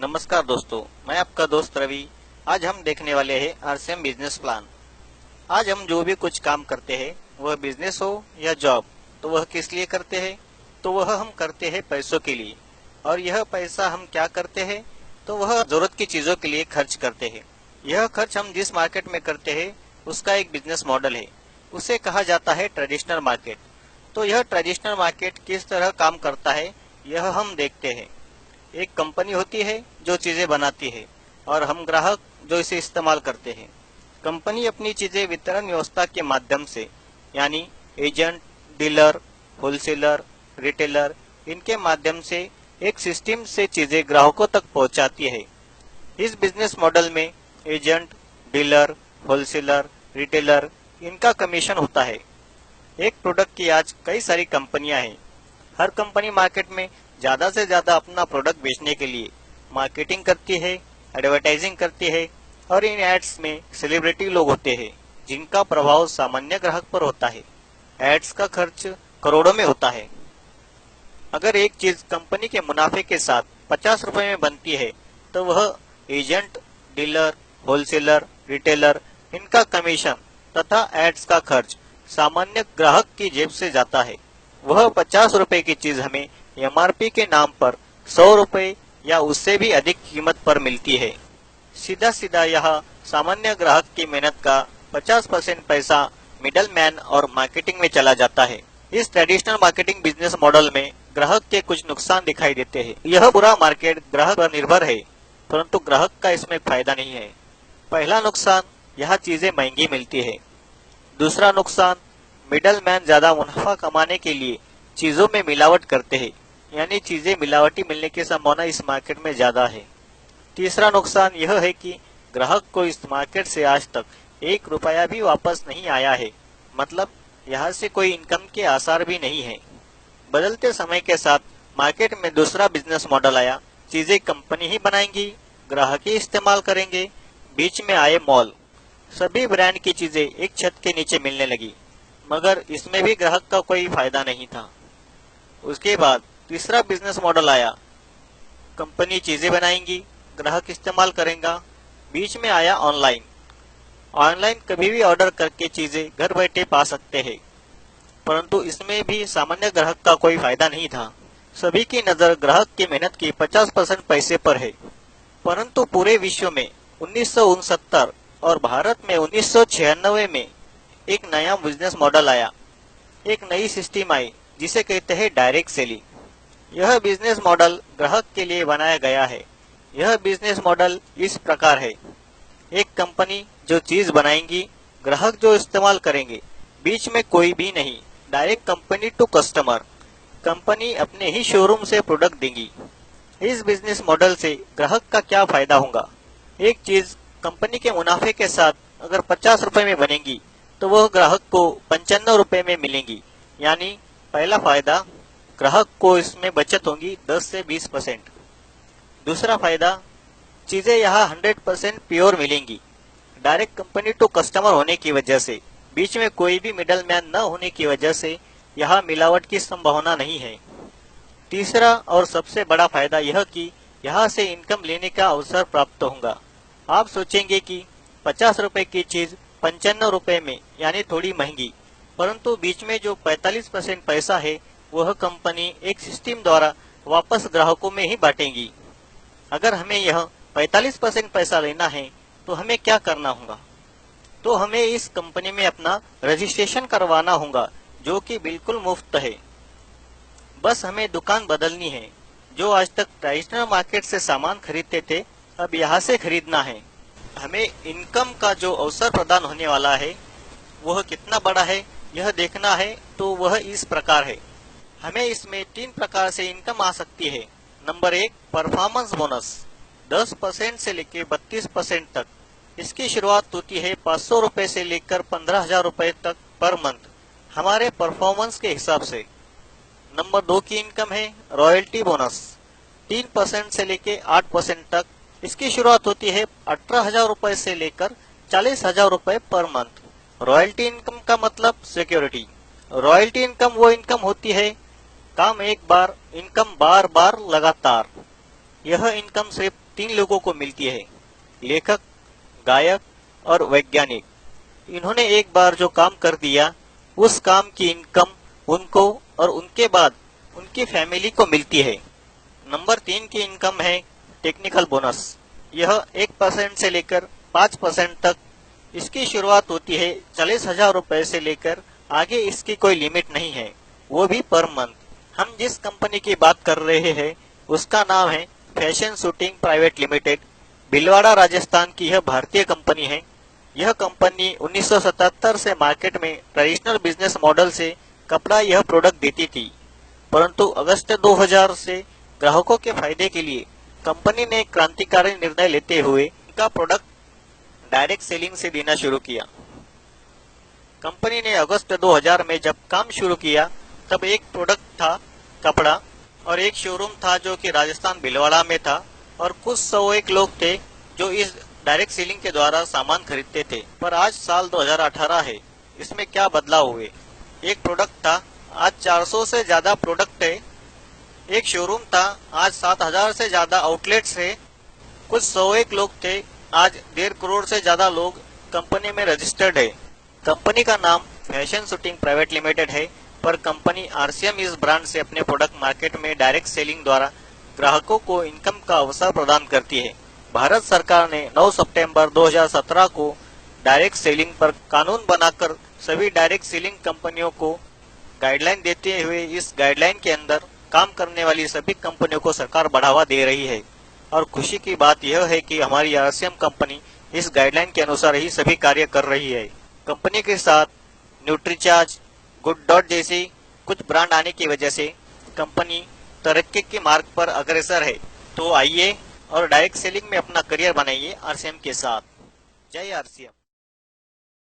नमस्कार दोस्तों, मैं आपका दोस्त रवि। आज हम देखने वाले हैं आरसीएम बिजनेस प्लान। आज हम जो भी कुछ काम करते हैं, वह बिजनेस हो या जॉब, तो वह किस लिए करते हैं? तो वह हम करते हैं पैसों के लिए। और यह पैसा हम क्या करते हैं? तो वह जरूरत की चीजों के लिए खर्च करते हैं। यह खर्च हम जिस मार्केट में करते हैं, उसका एक बिजनेस मॉडल है। उसे कहा जाता है ट्रेडिशनल मार्केट। तो यह ट्रेडिशनल मार्केट किस तरह काम करता है, यह हम देखते हैं। एक कंपनी होती है जो चीजें बनाती है और हम ग्राहक जो इसे इस्तेमाल करते हैं। कंपनी अपनी चीजें वितरण व्यवस्था के माध्यम से, यानी एजेंट, डीलर, होलसेलर, रिटेलर, इनके माध्यम से एक सिस्टम से चीजें ग्राहकों तक पहुंचाती है। इस बिजनेस मॉडल में एजेंट, डीलर, होलसेलर, रिटेलर, इनका कमीशन होता है। एक प्रोडक्ट की आज कई सारी कंपनियां हैं। हर कंपनी मार्केट में ज्यादा से ज्यादा अपना प्रोडक्ट बेचने के लिए मार्केटिंग करती है, एडवर्टाइजिंग करती है और इन एड्स में सेलिब्रिटी लोग होते हैं जिनका प्रभाव सामान्य ग्राहक पर होता है। एड्स का खर्च करोड़ों में होता है। अगर एक चीज कंपनी के मुनाफे के साथ 50 रुपए में बनती है, तो वह एजेंट, डीलर, होलसेलर, रिटेलर, इनका कमीशन तथा एड्स का खर्च सामान्य ग्राहक की जेब से जाता है। वह 50 रुपए की चीज हमें एमआरपी के नाम पर 100 रुपए या उससे भी अधिक कीमत पर मिलती है। सीधा सीधा यह सामान्य ग्राहक की मेहनत का 50% पैसा मिडल मैन और मार्केटिंग में चला जाता है। इस ट्रेडिशनल मार्केटिंग बिजनेस मॉडल में ग्राहक के कुछ नुकसान दिखाई देते हैं। यह पूरा मार्केट ग्राहक पर निर्भर है, परंतु ग्राहक का इसमें फायदा नहीं है। पहला नुकसान, यह चीजें महंगी मिलती है। दूसरा नुकसान, मिडल मैन ज्यादा मुनाफा कमाने के लिए चीजों में मिलावट करते हैं, यानी चीजें मिलावटी मिलने की संभावना इस मार्केट में ज्यादा है। तीसरा नुकसान यह है कि ग्राहक को इस मार्केट से आज तक 1 रुपया भी वापस नहीं आया है, मतलब यहाँ से कोई इनकम के आसार भी नहीं है। बदलते समय के साथ मार्केट में दूसरा बिजनेस मॉडल आया। चीजें कंपनी ही बनाएंगी, ग्राहक ही इस्तेमाल करेंगे। बीच में आए मॉल। सभी ब्रांड की चीजें एक छत के नीचे मिलने लगी, मगर इसमें भी ग्राहक का कोई फायदा नहीं था। उसके बाद तीसरा बिजनेस मॉडल आया। कंपनी चीजें बनाएंगी, ग्राहक इस्तेमाल करेगा। बीच में आया ऑनलाइन। ऑनलाइन कभी भी ऑर्डर करके चीजें घर बैठे पा सकते हैं, परंतु इसमें भी सामान्य ग्राहक का कोई फायदा नहीं था। सभी की नजर ग्राहक की मेहनत की 50% पैसे पर है। परंतु पूरे विश्व में 1969 और भारत में 1996 में एक नया बिजनेस मॉडल आया। एक नई सिस्टम आई जिसे कहते हैं डायरेक्ट सेलिंग। यह बिजनेस मॉडल ग्राहक के लिए बनाया गया है। यह बिजनेस मॉडल इस प्रकार है। एक कंपनी जो चीज बनाएंगी, ग्राहक जो इस्तेमाल करेंगे, बीच में कोई भी नहीं। Direct company to customer. Company अपने ही शोरूम से प्रोडक्ट देंगी। इस बिजनेस मॉडल से ग्राहक का क्या फायदा होगा? एक चीज कंपनी के मुनाफे के साथ अगर 50 रुपए में बनेगी, तो वह ग्राहक को 95 रुपए में मिलेंगी। यानी पहला फायदा, ग्राहक को इसमें बचत होगी 10 से 20%। दूसरा फायदा, चीजें यहाँ 100% प्योर मिलेंगी। डायरेक्ट कंपनी टू कस्टमर होने की वजह से, बीच में कोई भी मिडल मैन न होने की वजह से यहाँ मिलावट की संभावना नहीं है। तीसरा और सबसे बड़ा फायदा यह कि यहाँ से इनकम लेने का अवसर प्राप्त होगा। आप सोचेंगे कि 50 रुपए की चीज 95 रुपए में, यानी थोड़ी महंगी, परंतु बीच में जो 45% पैसा है, वह कंपनी एक सिस्टम द्वारा वापस ग्राहकों में ही बांटेगी। अगर हमें यह 45% पैसा लेना है, तो हमें क्या करना होगा? तो हमें इस कंपनी में अपना रजिस्ट्रेशन करवाना होगा, जो कि बिल्कुल मुफ्त है। बस हमें दुकान बदलनी है। जो आज तक ट्रेडिशनल मार्केट से सामान खरीदते थे, अब यहाँ से खरीदना है। हमें इनकम का जो अवसर प्रदान होने वाला है, वह कितना बड़ा है, यह देखना है। तो वह इस प्रकार है। हमें इसमें 3 प्रकार से इनकम आ सकती है। नंबर 1, परफॉर्मेंस बोनस 10% से लेकर 32% तक। इसकी शुरुआत होती है 500 रुपए से लेकर 15,000 रुपए तक पर मंथ, हमारे परफॉर्मेंस के हिसाब से। नंबर 2 की इनकम है रॉयल्टी बोनस 3% से लेकर 8% तक। इसकी शुरुआत होती है 18,000 रुपए से लेकर 40,000 रुपए पर मंथ। रॉयल्टी इनकम का मतलब सिक्योरिटी। रॉयल्टी इनकम वो इनकम होती है, काम एक बार, इनकम बार बार लगातार। यह इनकम सिर्फ 3 लोगों को मिलती है, लेखक, गायक और वैज्ञानिक। इन्होंने एक बार जो काम कर दिया, उस काम की इनकम उनको और उनके बाद उनकी फैमिली को मिलती है। नंबर 3 की इनकम है टेक्निकल बोनस। यह 1% से लेकर 5% तक इसकी शुरुआत होती है। 40,000 रुपए से लेकर आगे इसकी कोई लिमिट नहीं है, वो भी पर मंथ। हम जिस कंपनी की बात कर रहे हैं उसका नाम है fashion shooting private limited. Bhilwara Rajasthan की यह भारतीय कंपनी है। यह कंपनी 1977 से मार्केट में ट्रेडिशनल बिजनेस मॉडल से कपड़ा यह प्रोडक्ट देती थी, परंतु अगस्त 2000 से ग्राहकों के फायदे के लिए कंपनी ने क्रांतिकारी निर्णय लेते हुए इनका प्रोडक्ट डायरेक्ट सेलिंग से देना शुरू किया। कंपनी ने अगस्त 2000 में जब काम शुरू किया तब एक प्रोडक्ट था कपड़ा और एक शोरूम था जो कि राजस्थान भीलवाड़ा में था, और कुछ 101 लोग थे जो इस डायरेक्ट सेलिंग के द्वारा सामान खरीदते थे। पर आज साल 2018 है, इसमें क्या बदलाव हुए? एक प्रोडक्ट था, आज 400 से ज्यादा प्रोडक्ट है। एक शोरूम था, आज 7000 से ज्यादा आउटलेट्स है। कुछ 101 लोग थे, आज 1.5 करोड़ से ज्यादा लोग कंपनी में रजिस्टर्ड है। कंपनी का नाम फैशन शूटिंग प्राइवेट लिमिटेड है, पर कंपनी आरसीएम इस ब्रांड से अपने प्रोडक्ट मार्केट में डायरेक्ट सेलिंग द्वारा ग्राहकों को इनकम का अवसर प्रदान करती है। भारत सरकार ने 9 सितंबर 2017 को डायरेक्ट सेलिंग पर कानून बनाकर सभी डायरेक्ट सेलिंग कंपनियों को गाइडलाइन देते हुए इस गाइडलाइन के अंदर काम करने वाली सभी कंपनियों को सरकार बढ़ावा दे रही है। और खुशी की बात यह है कि हमारी आरसीएम कंपनी इस गाइडलाइन के अनुसार ही सभी कार्य कर रही है। कंपनी के साथ न्यूट्रीचार्ज, गुड डॉट जैसी कुछ ब्रांड आने की वजह से कंपनी तरक्की के मार्ग पर अग्रसर है। तो आइए और डायरेक्ट सेलिंग में अपना करियर बनाइए आरसीएम के साथ। जय आरसीएम।